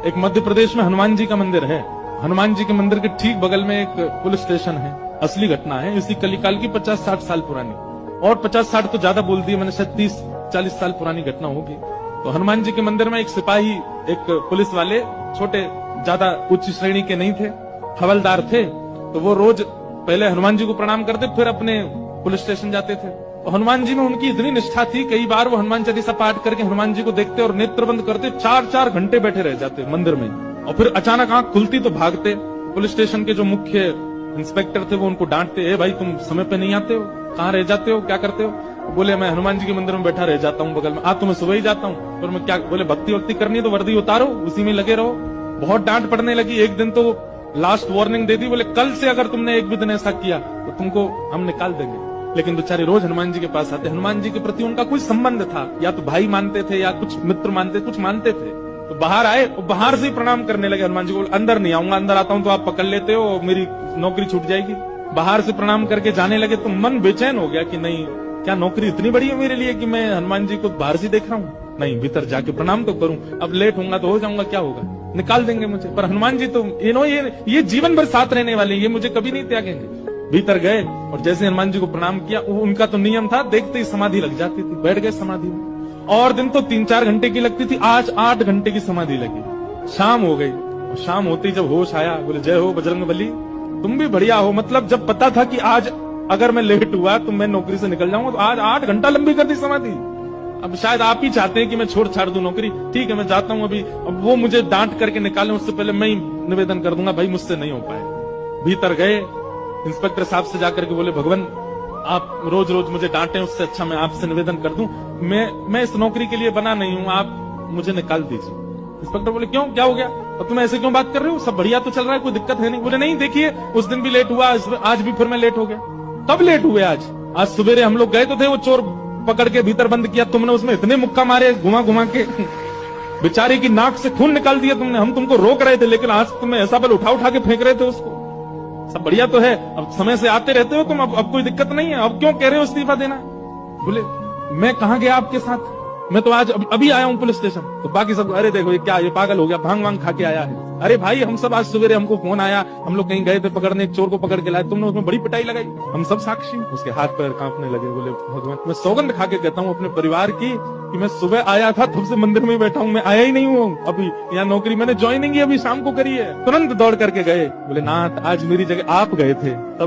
एक मध्य प्रदेश में हनुमान जी का मंदिर है। हनुमान जी के मंदिर के ठीक बगल में एक पुलिस स्टेशन है। असली घटना है, इसी कलिकाल की 50-60 साल पुरानी, और 50-60 तो ज्यादा बोल दी मैंने, शायद 30-40 साल पुरानी घटना होगी। तो हनुमान जी के मंदिर में एक सिपाही, एक पुलिस वाले, छोटे, ज्यादा उच्च श्रेणी के नहीं थे, हवलदार थे। तो वो रोज पहले हनुमान जी को प्रणाम करते, फिर अपने पुलिस स्टेशन जाते थे। तो हनुमान जी में उनकी इतनी निष्ठा थी, कई बार वो हनुमान चालीसा पाठ करके हनुमान जी को देखते और नेत्र बंद करते, 4-4 घंटे बैठे रह जाते मंदिर में। और फिर अचानक आंख खुलती तो भागते। पुलिस स्टेशन के जो मुख्य इंस्पेक्टर थे वो उनको डांटते, ए भाई तुम समय पे नहीं आते हो, कहाँ रह जाते हो, क्या करते हो? बोले मैं हनुमान जी के मंदिर में बैठा रह जाता हूँ बगल में। तो मैं सुबह ही जाता हूँ। फिर मैं क्या, बोले भक्ति वक्ति करनी है तो वर्दी उतारो, उसी में लगे रहो। बहुत डांट पड़ने लगी। एक दिन तो लास्ट वार्निंग दे दी, बोले कल से अगर तुमने एक भी दिन ऐसा किया तो तुमको हम निकाल देंगे। लेकिन बेचारे रोज हनुमान जी के पास आते। हनुमान जी के प्रति उनका कोई संबंध था, या तो भाई मानते थे या कुछ मित्र मानते, कुछ मानते थे। तो बाहर आए और बाहर से ही प्रणाम करने लगे हनुमान जी को। अंदर नहीं आऊंगा, अंदर आता हूं तो आप पकड़ लेते हो, मेरी नौकरी छूट जाएगी। बाहर से प्रणाम करके जाने लगे तो मन बेचैन हो गया कि नहीं, क्या नौकरी इतनी बड़ी है मेरे लिए कि मैं हनुमान जी को बाहर से देख रहा हूँ? नहीं, भीतर जाके प्रणाम तो करूं। अब लेट होऊंगा तो हो जाऊंगा, क्या होगा, निकाल देंगे मुझे। पर हनुमान जी तो ये जीवन भर साथ रहने वाले, ये मुझे कभी नहीं त्यागेंगे। भीतर गए और जैसे हनुमान जी को प्रणाम किया, उनका तो नियम था, देखते ही समाधि लग जाती थी। बैठ गए समाधि में। और दिन तो 3-4 घंटे की लगती थी, आज 8 घंटे की समाधि लगी। शाम हो गई और शाम होती जब होश आया, बोले जय हो बजरंगबली, तुम भी बढ़िया हो। मतलब जब पता था कि आज अगर मैं लेट हुआ तो मैं नौकरी से निकल जाऊंगा, तो आज 8 घंटा लंबी कर दी समाधि। अब शायद आप ही चाहते हैं कि मैं छोड़ छाड़ दूं नौकरी। ठीक है, मैं जाता हूं अभी। अब वो मुझे डांट करके निकालें उससे पहले मैं ही निवेदन कर दूंगा, भाई मुझसे नहीं हो पाए। भीतर गए, इंस्पेक्टर साहब से जाकर के बोले, भगवान आप रोज रोज मुझे डांटें, उससे अच्छा मैं आपसे निवेदन कर दूं, मैं इस नौकरी के लिए बना नहीं हूं, आप मुझे निकाल दीजिए। इंस्पेक्टर बोले क्यों, क्या हो गया, और तुम ऐसे क्यों बात कर रहे हो, सब बढ़िया तो चल रहा है, कोई दिक्कत है नहीं। बोले नहीं, देखिए उस दिन भी लेट हुआ, आज भी फिर मैं लेट हो गया। कब लेट हुए? आज सवेरे हम लोग गए तो थे, वो चोर पकड़ के भीतर बंद किया तुमने, उसमें इतने मुक्का मारे घुमा घुमा के, बेचारे की नाक से खून निकाल दिया तुमने। हम तुमको रोक रहे थे, लेकिन आज तुम्हें ऐसा बल उठा उठा के फेंक रहे थे उसको। सब बढ़िया तो है, अब समय से आते रहते हो तुम, अब कोई दिक्कत नहीं है, अब क्यों कह रहे हो इस्तीफा देना? बोले मैं कहाँ गया आपके साथ, मैं तो आज अभी आया हूँ पुलिस स्टेशन। तो बाकी सब, अरे देखो ये क्या, ये पागल हो गया, भांग वांग खा के आया है। अरे भाई हम सब आज सवेरे, हमको फोन आया, हम लोग कहीं गए थे पकड़ने, एक चोर को पकड़ के लाए, तुमने उसमें बड़ी पिटाई लगाई, हम सब साक्षी। उसके हाथ पैर कांपने लगे। बोले भगवान, मैं सौगंध खा के कहता हूँ अपने परिवार की कि मैं सुबह आया था, तब से मंदिर में बैठा हूँ, मैं आया ही नहीं हूँ अभी। यहाँ नौकरी मैंने ज्वाइनिंग ही अभी शाम को करी है। तुरंत दौड़ करके गए। बोले नाथ आज मेरी जगह आप गए थे, तभी